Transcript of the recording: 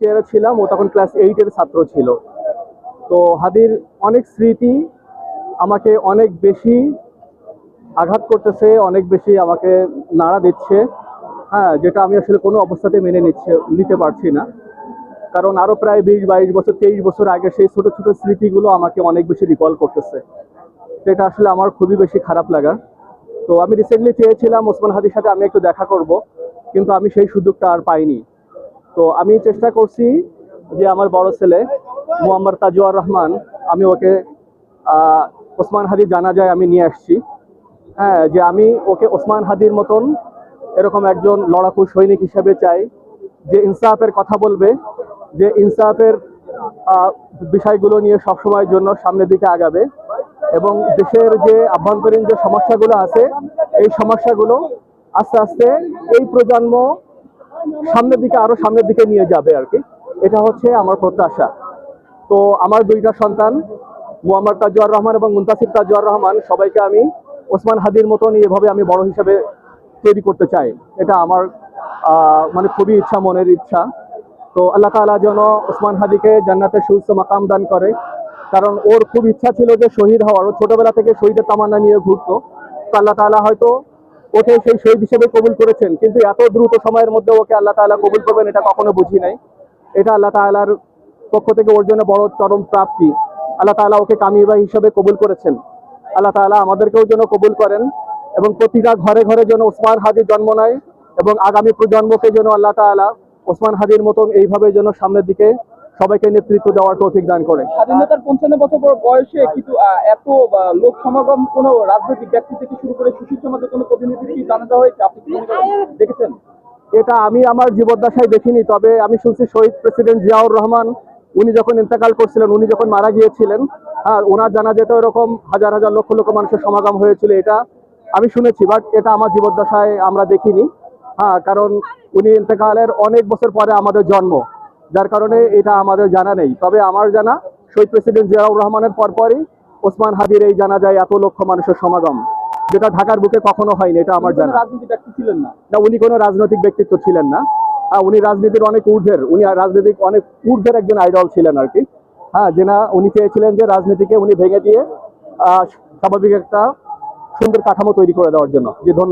ইয়ারে ছিলাম, ও তখন ক্লাস 8-এর ছাত্র ছিল। তো হাদির অনেক স্মৃতি আমাকে অনেক বেশি আঘাত করতেছে, অনেক বেশি আমাকে নাড়া দিচ্ছে। হ্যাঁ, যেটা আমি আসলে কোনো অবস্থাতে মেনে নিতে পারছি না। কারণ আরো প্রায় 20-22 বছর 23 বছর আগে সেই ছোট ছোট স্মৃতিগুলো আমাকে অনেক বেশি রিকল করতেছে। সেটা আসলে আমার খুবই বেশি খারাপ লাগা। তো আমি রিসেন্টলি চেয়েছিলাম ওসমান হাদির সাথে আমি একটু দেখা করব, কিন্তু আমি সেই সুযোগটা আর পাইনি। তো আমি চেষ্টা করছি যে আমার বড় ছেলে মুআম্মার তাজওয়ার রহমান, আমি ওকে ওসমান হাদি জানাজায় আমি নিয়ে আসছি। হ্যাঁ, যে আমি ওকে ওসমান হাদির মতন এরকম একজন লড়াকু সৈনিক হিসেবে চাই, যে ইনসাফের কথা বলবে, যে ইনসাফের বিষয়গুলো নিয়ে সবসময়ের জন্য সামনের দিকে আগাবে, এবং দেশের যে আভ্যন্তরীণ যে সমস্যাগুলো আছে এই সমস্যাগুলো আস্তে আস্তে এই প্রজন্ম আরো সামনের দিকে নিয়ে যাবে আর কি। এটা হচ্ছে আমার প্রত্যাশা। তো আমার দুইটা সন্তান মুআম্মার তাজওয়ার রহমান এবং মুনতাসির তাজওয়ার রহমান, সবাইকে আমি ওসমান হাদির মতন এভাবে আমি বড় হিসেবে তৈরি করতে চাই। এটা আমার মানে খুবই ইচ্ছা, মনের ইচ্ছা। তো আল্লাহ তাআলা যেন ওসমান হাদিকে জান্নাতের সুউচ্চ মাকাম দান করে। কারণ ওর খুব ইচ্ছা ছিল যে শহীদ হওয়ার, ও ছোটবেলা থেকে শহীদের তামান্না নিয়ে ঘুরতো। তো আল্লাহ তাআলা হয়তো ওকে সেই শহীদ হিসেবে কবুল করেছেন, কিন্তু এত দ্রুত সময়ের মধ্যে ওকে আল্লাহ তাআলা কবুল করবেন এটা কখনো বুঝি নাই। এটা আল্লাহ তাআলার পক্ষ থেকে ওর জন্য বড় চরম প্রাপ্তি। আল্লাহ তাআলা ওকে কামিয়াবি হিসেবে কবুল করেছেন। আল্লাহ তাআলা আমাদেরকেও যেন কবুল করেন, এবং প্রতিটা ঘরে ঘরে যেন ওসমান হাদির জন্ম নেয়, এবং আগামী প্রজন্মকে যেন আল্লাহ তাআলা ওসমান হাদির মতন এইভাবে যেন সামনের দিকে সবাইকে নেতৃত্ব দেওয়ার তৌফিক দান করে। স্বাধীনতার 55 বছর বয়সে কিন্তু এত লোক সমাগম কোন রাজনৈতিক ব্যক্তি থেকে শুরু করে সুশীল সমাজের কোন প্রতিনিধি কি জানাতে হয়েছে, আপনি কি দেখেছেন? এটা আমি আমার জীবদ্দশায় দেখিনি, তবে আমি শুনছি শহীদ প্রেসিডেন্ট জিয়াউর রহমান উনি যখন ইন্তেকাল করছিলেন, উনি যখন মারা গিয়েছিলেন, হ্যাঁ, ওনার জানাজাতে এরকম হাজার হাজার লক্ষ লক্ষ মানুষের সমাগম হয়েছিল, এটা আমি শুনেছি। বাট এটা আমার জীবদ্দশায় আমরা দেখিনি। হ্যাঁ, কারণ উনি ইন্তেকালের অনেক বছর পরে আমাদের জন্ম, যার কারণে এটা আমাদের জানা নেই। তবে আমার জানা শহীদ প্রেসিডেন্ট জিয়াউর রহমানের পরপরই ওসমান হাদির এই জানাজায় এত লক্ষ মানুষের সমাগম, যেটা ঢাকার বুকে কখনো হয়নি, এটা আমার জানা। রাজনীতি ব্যক্তি ছিলেন না? না, উনি কোনো রাজনৈতিক ব্যক্তিত্ব ছিলেন না। উনি রাজনীতির অনেক ঊর্ধ্বের, উনি রাজনৈতিক অনেক ঊর্ধ্বের একজন আইডল ছিলেন আর কি। হ্যাঁ, যেনা উনি চেয়েছিলেন যে রাজনীতিকে উনি ভেঙে দিয়ে স্বাভাবিক একটা সুন্দর কাঠামো তৈরি করে দেওয়ার জন্য। যে ধন্যবাদ।